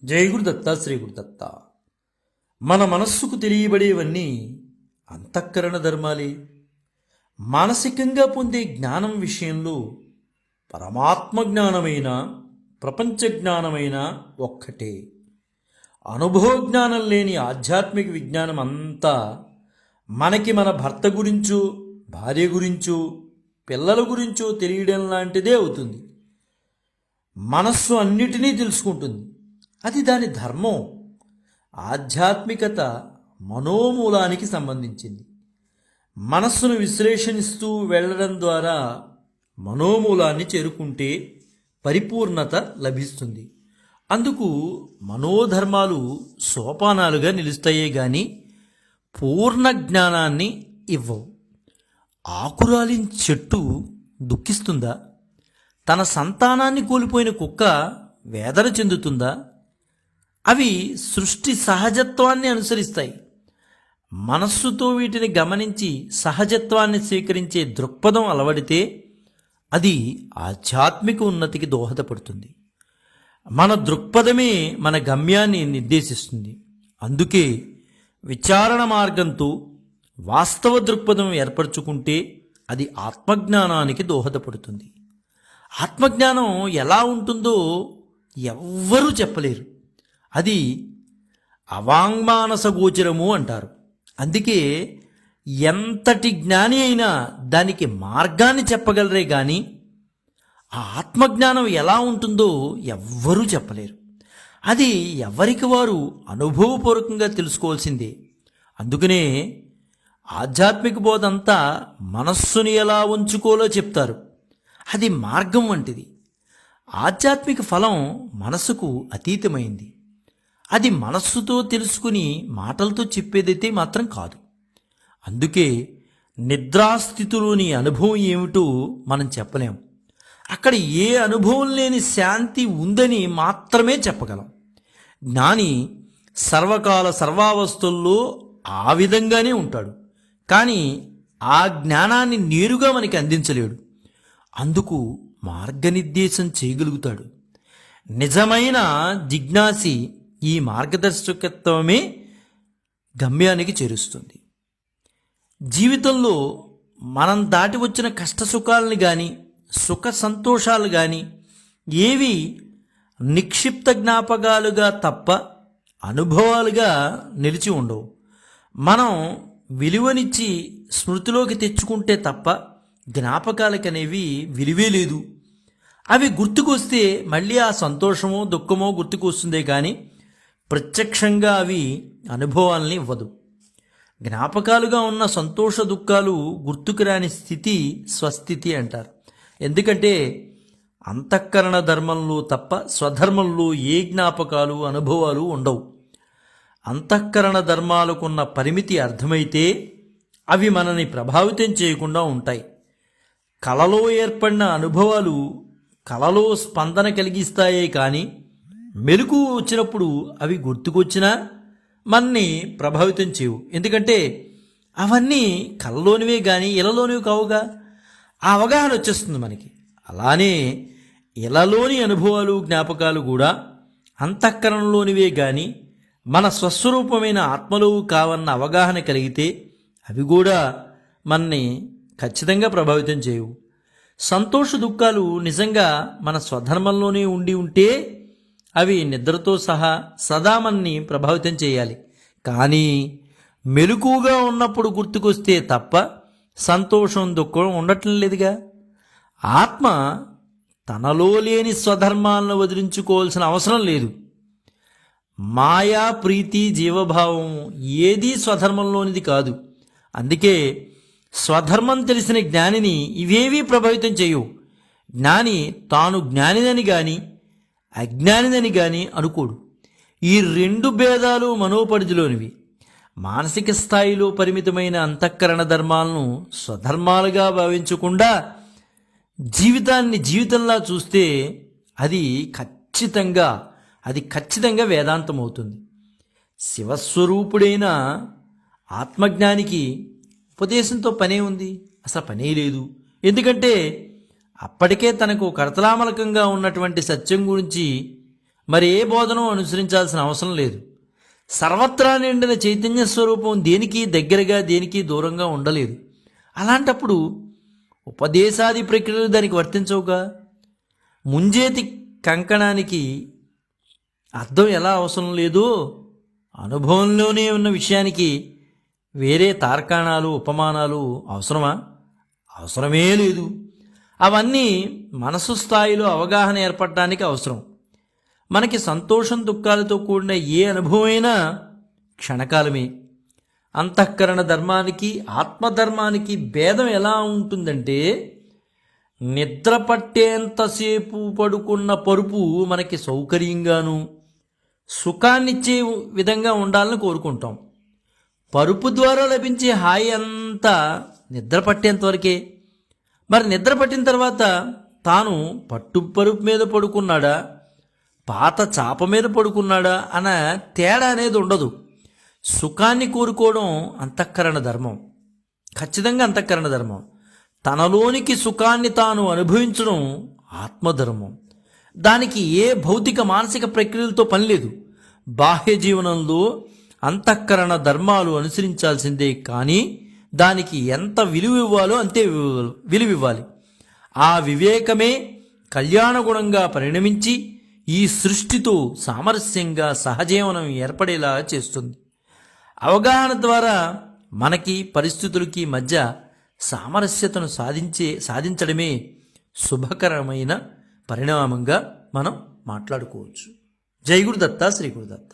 జై గురుదత్త శ్రీ గురుదత్త. మన మనస్సుకు తెలియబడేవన్నీ అంతఃకరణ ధర్మాలే. మానసికంగా పొందే జ్ఞానం విషయంలో పరమాత్మ జ్ఞానమైన ప్రపంచ జ్ఞానమైన ఒక్కటే. అనుభవ జ్ఞానం లేని ఆధ్యాత్మిక విజ్ఞానం అంతా మనకి మన భర్త గురించో భార్య గురించో పిల్లల గురించో తెలియడం లాంటిదే అవుతుంది. మనస్సు అన్నిటినీ తెలుసుకుంటుంది, అది దాని ధర్మం. ఆధ్యాత్మికత మనోమూలానికి సంబంధించింది. మనస్సును విశ్లేషణిస్తూ వెళ్ళడం ద్వారా మనోమూలాన్ని చేరుకుంటే పరిపూర్ణత లభిస్తుంది. అందుకు మనోధర్మాలు సోపానాలుగా నిలుస్తాయే గాని పూర్ణ జ్ఞానాన్ని ఇవ్వవు. ఆకురాలిన చెట్టు దుఃఖిస్తుందా? తన సంతానాన్ని కోల్పోయిన కుక్క వేదన చెందుతుందా? అవి సృష్టి సహజత్వాన్ని అనుసరిస్తాయి. మనస్సుతో వీటిని గమనించి సహజత్వాన్ని స్వీకరించే దృక్పథం అలవడితే అది ఆధ్యాత్మిక ఉన్నతికి దోహదపడుతుంది. మన దృక్పథమే మన గమ్యాన్ని నిర్దేశిస్తుంది. అందుకే విచారణ మార్గంతో వాస్తవ దృక్పథం ఏర్పరచుకుంటే అది ఆత్మజ్ఞానానికి దోహదపడుతుంది. ఆత్మజ్ఞానం ఎలా ఉంటుందో ఎవ్వరూ చెప్పలేరు. అది అవాంగ్మానస గోచరము అంటారు. అందుకే ఎంతటి జ్ఞాని అయినా దానికి మార్గాన్ని చెప్పగలరే కానీ ఆ ఆత్మజ్ఞానం ఎలా ఉంటుందో ఎవ్వరూ చెప్పలేరు. అది ఎవరికి వారు అనుభవపూర్వకంగా తెలుసుకోవాల్సిందే. అందుకనే ఆధ్యాత్మిక బోధంతా మనస్సుని ఎలా ఉంచుకోలో చెప్తారు. అది మార్గం వంటిది. ఆధ్యాత్మిక ఫలం మనసుకు అతీతమైంది. అది మనస్సుతో తెలుసుకుని మాటలతో చెప్పేదైతే మాత్రం కాదు. అందుకే నిద్రాస్థితిలోని అనుభవం ఏమిటో మనం చెప్పలేం. అక్కడ ఏ అనుభవం లేని శాంతి ఉందని మాత్రమే చెప్పగలం. జ్ఞాని సర్వకాల సర్వావస్థల్లో ఆ విధంగానే ఉంటాడు, కానీ ఆ జ్ఞానాన్ని నేరుగా మనకి అందించలేడు. అందుకు మార్గనిర్దేశం చేయగలుగుతాడు. నిజమైన జిజ్ఞాసి ఈ మార్గదర్శకత్వమే గమ్యానికి చేరుస్తుంది. జీవితంలో మనం దాటి వచ్చిన కష్టసుఖాలని కానీ సుఖ సంతోషాలు కానీ ఏవి నిక్షిప్త జ్ఞాపకాలుగా తప్ప అనుభవాలుగా నిలిచి ఉండవు. మనం విలువనిచ్చి స్మృతిలోకి తెచ్చుకుంటే తప్ప జ్ఞాపకాలకనేవి విలువే లేదు. అవి గుర్తుకొస్తే మళ్ళీ ఆ సంతోషమో దుఃఖమో గుర్తుకు వస్తుందే కానీ ప్రత్యక్షంగా అవి అనుభవాల్ని ఇవ్వదు. జ్ఞాపకాలుగా ఉన్న సంతోష దుఃఖాలు గుర్తుకు రాని స్థితి స్వస్థితి అంటారు. ఎందుకంటే అంతఃకరణ ధర్మంలో తప్ప స్వధర్మంలో ఏ జ్ఞాపకాలు అనుభవాలు ఉండవు. అంతఃకరణ ధర్మాలకున్న పరిమితి అర్థమైతే అవి మనని ప్రభావితం చేయకుండా ఉంటాయి. కలలో ఏర్పడిన అనుభవాలు కలలో స్పందన కలిగిస్తాయే కానీ మెలకు వచ్చినప్పుడు అవి గుర్తుకొచ్చినా మనని ప్రభావితం చేయవు. ఎందుకంటే అవన్నీ కలలోనివే కానీ ఇలలోనివి కావుగా. ఆ అవగాహన వచ్చేస్తుంది మనకి. అలానే ఇలలోని అనుభవాలు జ్ఞాపకాలు కూడా అంతఃకరణలోనివే కానీ మన స్వస్వరూపమైన ఆత్మలో కావన్న అవగాహన కలిగితే అవి కూడా మనని ఖచ్చితంగా ప్రభావితం చేయవు. సంతోష దుఃఖాలు నిజంగా మన స్వధర్మంలోనే ఉండి ఉంటే అవి నిద్రతో సహా సదా మనని ప్రభావితం చేయాలి. కానీ మెలకువగా ఉన్నప్పుడు గుర్తుకొస్తే తప్ప సంతోషం దుఃఖం ఉండటం లేదుగా. ఆత్మ తనలో లేని స్వధర్మాలను వదిలించుకోవాల్సిన అవసరం లేదు. మాయా ప్రీతి జీవభావం ఏదీ స్వధర్మంలోనిది కాదు. అందుకే స్వధర్మం తెలిసిన జ్ఞానిని ఇవేవీ ప్రభావితం చేయవు. జ్ఞాని తాను జ్ఞానిదని గాని అజ్ఞానిదని గాని అనుకోడు. ఈ రెండు భేదాలు మనోపరిధిలోనివి. మానసిక స్థాయిలో పరిమితమైన అంతఃకరణ ధర్మాలను స్వధర్మాలుగా భావించకుండా జీవితాన్ని జీవితంలా చూస్తే అది ఖచ్చితంగా వేదాంతం అవుతుంది. శివస్వరూపుడైన ఆత్మజ్ఞానికి ఉపదేశంతో పనే ఉంది? అసలు పనే లేదు. ఎందుకంటే అప్పటికే తనకు కరతలామలకంగా ఉన్నటువంటి సత్యం గురించి మరి ఏ బోధనో అనుసరించాల్సిన అవసరం లేదు. సర్వత్రా నిండిన చైతన్య స్వరూపం దేనికి దగ్గరగా దేనికి దూరంగా ఉండలేదు. అలాంటప్పుడు ఉపదేశాది ప్రక్రియలు దానికి వర్తించవుగా. ముంజేతి కంకణానికి అర్థం ఎలా అవసరం లేదో అనుభవంలోనే ఉన్న విషయానికి వేరే తార్కాణాలు ఉపమానాలు అవసరమా? అవసరమే లేదు. అవన్నీ మనసు స్థాయిలో అవగాహన ఏర్పడటానికి అవసరం. మనకి సంతోషం దుఃఖాలతో కూడిన ఏ అనుభవమైనా క్షణకాలమే. అంతఃకరణ ధర్మానికి ఆత్మధర్మానికి భేదం ఎలా ఉంటుందంటే, నిద్ర పట్టేంతసేపు పడుకున్న పరుపు మనకి సౌకర్యంగాను సుఖాన్నిచ్చే విధంగా ఉండాలని కోరుకుంటాం. పరుపు ద్వారా లభించే హాయి అంతా నిద్ర పట్టేంతవరకే. మరి నిద్ర పట్టిన తర్వాత తాను పట్టు పరుపు మీద పడుకున్నాడా పాత చాప మీద పడుకున్నాడా అన్న తేడా అనేది ఉండదు. సుఖాన్ని కోరుకోవడం అంతఃకరణ ధర్మం, ఖచ్చితంగా అంతఃకరణ ధర్మం. తనలోనికి సుఖాన్ని తాను అనుభవించడం ఆత్మధర్మం. దానికి ఏ భౌతిక మానసిక ప్రక్రియలతో పని లేదు. బాహ్య జీవనంలో అంతఃకరణ ధర్మాలు అనుసరించాల్సిందే, కానీ దానికి ఎంత విలువ ఇవ్వాలో అంతే విలువివ్వాలి. ఆ వివేకమే కళ్యాణగుణంగా పరిణమించి ఈ సృష్టితో సామరస్యంగా సహజీవనం ఏర్పడేలా చేస్తుంది. అవగాహన ద్వారా మనకి పరిస్థితులకి మధ్య సామరస్యతను సాధించడమే శుభకరమైన పరిణామంగా మనం మాట్లాడుకోవచ్చు. జై గురుదత్త, శ్రీ గురుదత్త.